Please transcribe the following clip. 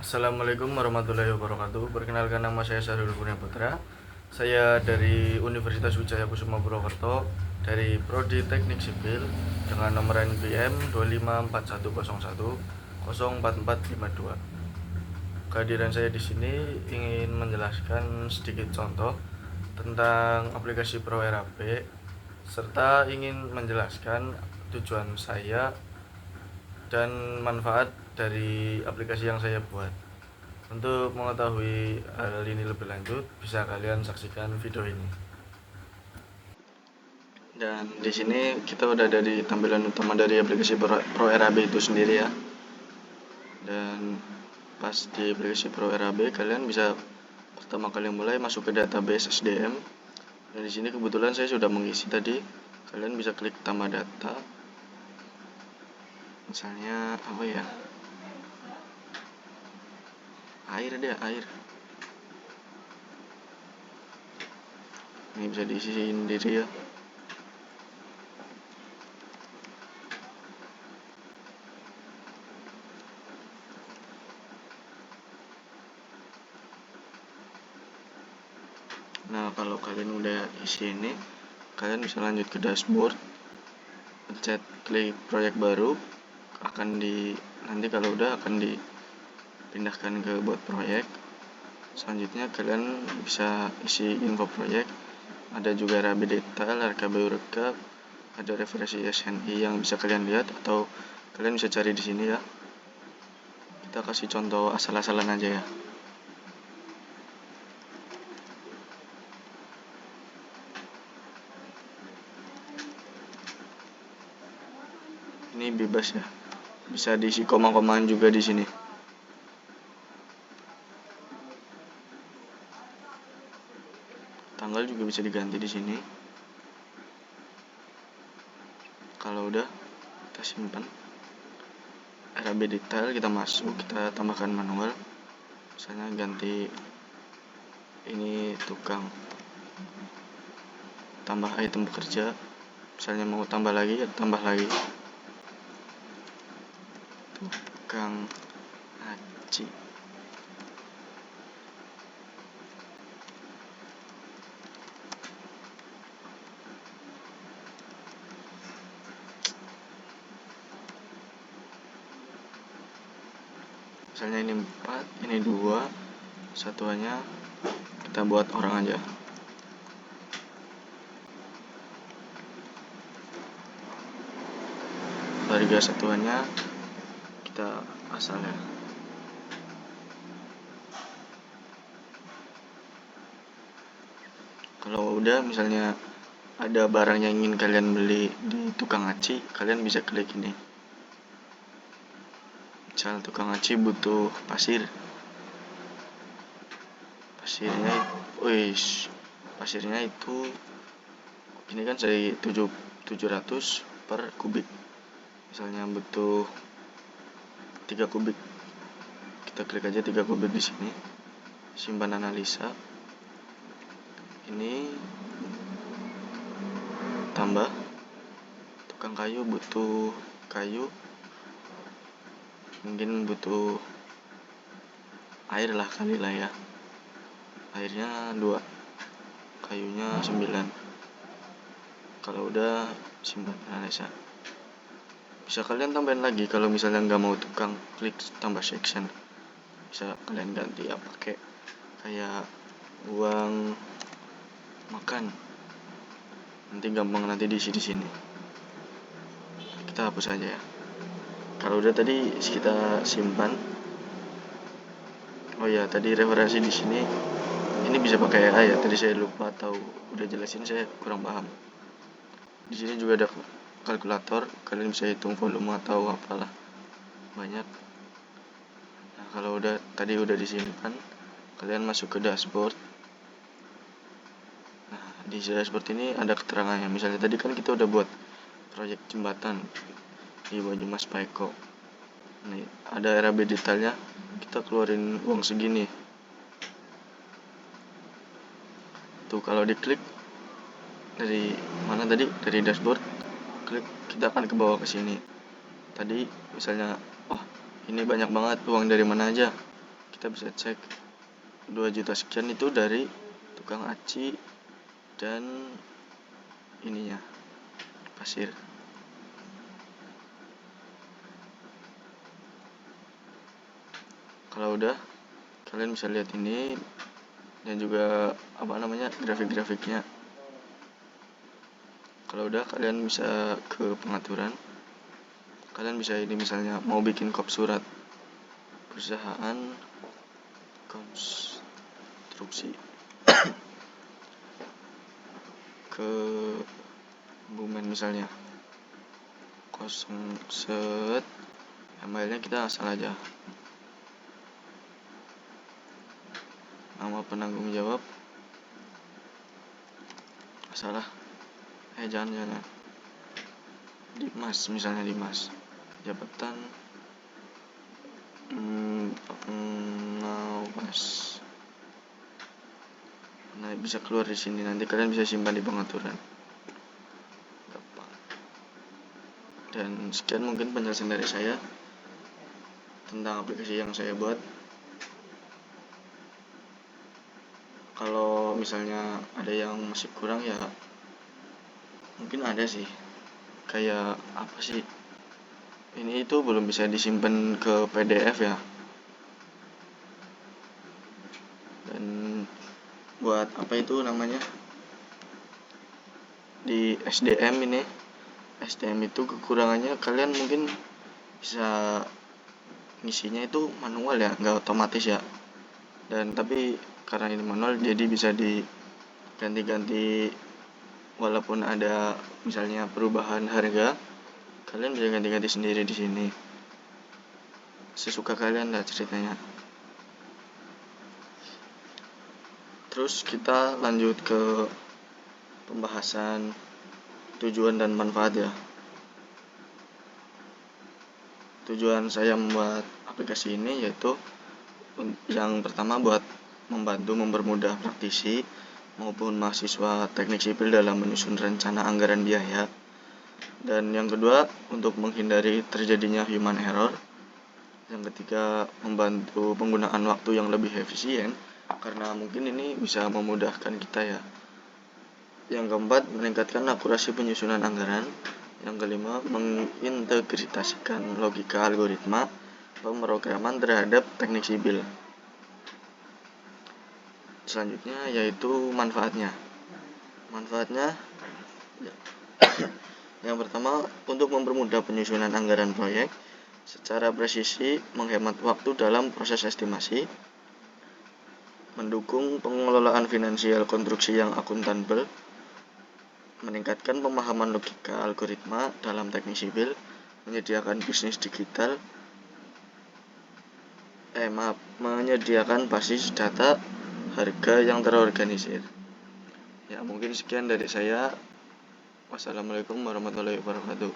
Assalamualaikum warahmatullahi wabarakatuh. Perkenalkan, nama saya Syahrul Kurnia Putra. Saya dari Universitas Wijaya Kusuma Purwokerto dari Prodi Teknik Sipil dengan nomor NPM 25410104452. Kehadiran saya di sini ingin menjelaskan sedikit contoh tentang aplikasi Pro RAB serta ingin menjelaskan tujuan saya dan manfaat dari aplikasi yang saya buat. Untuk mengetahui hal ini lebih lanjut, bisa kalian saksikan video ini. Dan di sini kita udah dari tampilan utama dari aplikasi Pro RAB itu sendiri ya. Dan pas di aplikasi Pro RAB, kalian bisa pertama kali mulai masuk ke database SDM. Dan di sini kebetulan saya sudah mengisi tadi. Kalian bisa klik tambah data. Misalnya apa ya? Air. Ini bisa diisi sendiri ya. Nah, kalau kalian udah isi ini, kalian bisa lanjut ke dashboard, pencet klik proyek baru, nanti kalau udah akan dipindahkan ke buat proyek. Selanjutnya kalian bisa isi info proyek, ada juga RAB detail, RKBU rekap, ada referensi SNI yang bisa kalian lihat atau kalian bisa cari di sini ya. Kita kasih contoh asal-asalan aja ya. Ini bebas ya, bisa diisi koma-komaan juga di sini. Tanggal juga bisa diganti di sini. Kalau udah, kita simpan. RAB detail kita masuk, kita tambahkan manual. Misalnya ganti ini tukang, tambah item bekerja. Misalnya mau tambah lagi ya tambah lagi. Tukang aci. Misalnya ini 4, ini 2, satuannya kita buat orang aja. Harga satuannya kita asal ya. Kalau udah misalnya ada barang yang ingin kalian beli di tukang aci, kalian bisa klik ini. Misal tukang aci butuh pasirnya, pasirnya itu ini kan saya 700 per kubik. Misalnya butuh 3 kubik, kita klik aja 3 kubik di sini, simpan analisa. Ini tambah tukang kayu butuh kayu, mungkin butuh air lah kali lah ya, airnya 2, kayunya 9. Kalau udah simpan analisa. Bisa kalian tambahin lagi kalau misalnya nggak mau tukang, klik tambah section. Bisa kalian ganti ya pakai kayak uang makan, nanti gampang nanti diisi di sini. Kita hapus aja ya. Kalau udah tadi kita simpan. Oh ya, tadi referensi di sini ini bisa pakai AI ya. Tadi saya lupa atau udah jelasin, saya kurang paham. Di sini juga ada kalkulator, kalian bisa hitung volume atau apalah, banyak. Nah, kalau tadi udah disimpan, kalian masuk ke dashboard. Nah, di dashboard ini ada keterangannya. Misalnya tadi kan kita udah buat proyek jembatan di Banyumas Paeko. Nih, ada RAB detailnya, kita keluarin uang segini. Tuh, kalau diklik dari mana tadi? Dari dashboard, klik, kita akan ke bawah ke sini. Tadi misalnya, ini banyak banget, uang dari mana aja? kita bisa cek 2 juta sekian itu dari tukang aci dan ininya pasir. Kalau udah, kalian bisa lihat ini dan juga grafik-grafiknya. Kalau udah, kalian bisa ke pengaturan. Kalian bisa ini misalnya mau bikin kop surat perusahaan konstruksi ke Bumen misalnya 07, emailnya kita asal aja, nama penanggung jawab salah, jangan Dimas misalnya, Dimas, jabatan pengawas. Nah, bisa keluar di sini, nanti kalian bisa simpan di pengaturan. Gampang. Dan sekian mungkin penjelasan dari saya tentang aplikasi yang saya buat. Kalau misalnya ada yang masih kurang ya mungkin ada sih, kayak apa sih, ini itu belum bisa disimpan ke PDF ya, dan buat apa itu namanya di SDM itu kekurangannya, kalian mungkin bisa ngisinya itu manual ya, nggak otomatis ya, dan tapi karena ini manual jadi bisa diganti-ganti. Walaupun ada misalnya perubahan harga, kalian bisa ganti-ganti sendiri di sini, sesuka kalian lah ceritanya. Terus kita lanjut ke pembahasan tujuan dan manfaat ya. Tujuan saya membuat aplikasi ini yaitu yang pertama buat mempermudah praktisi maupun mahasiswa teknik sipil dalam menyusun rencana anggaran biaya. Dan yang kedua, untuk menghindari terjadinya human error. Yang ketiga, membantu penggunaan waktu yang lebih efisien, karena mungkin ini bisa memudahkan kita ya. Yang keempat, meningkatkan akurasi penyusunan anggaran. Yang kelima, mengintegrasikan logika algoritma pemrograman terhadap teknik sipil. Selanjutnya yaitu manfaatnya. Yang pertama, untuk mempermudah penyusunan anggaran proyek secara presisi, menghemat waktu dalam proses estimasi, mendukung pengelolaan finansial konstruksi yang akuntabel, meningkatkan pemahaman logika algoritma dalam teknik sipil, menyediakan basis data harga yang terorganisir. Ya, mungkin sekian dari saya. Wassalamualaikum warahmatullahi wabarakatuh.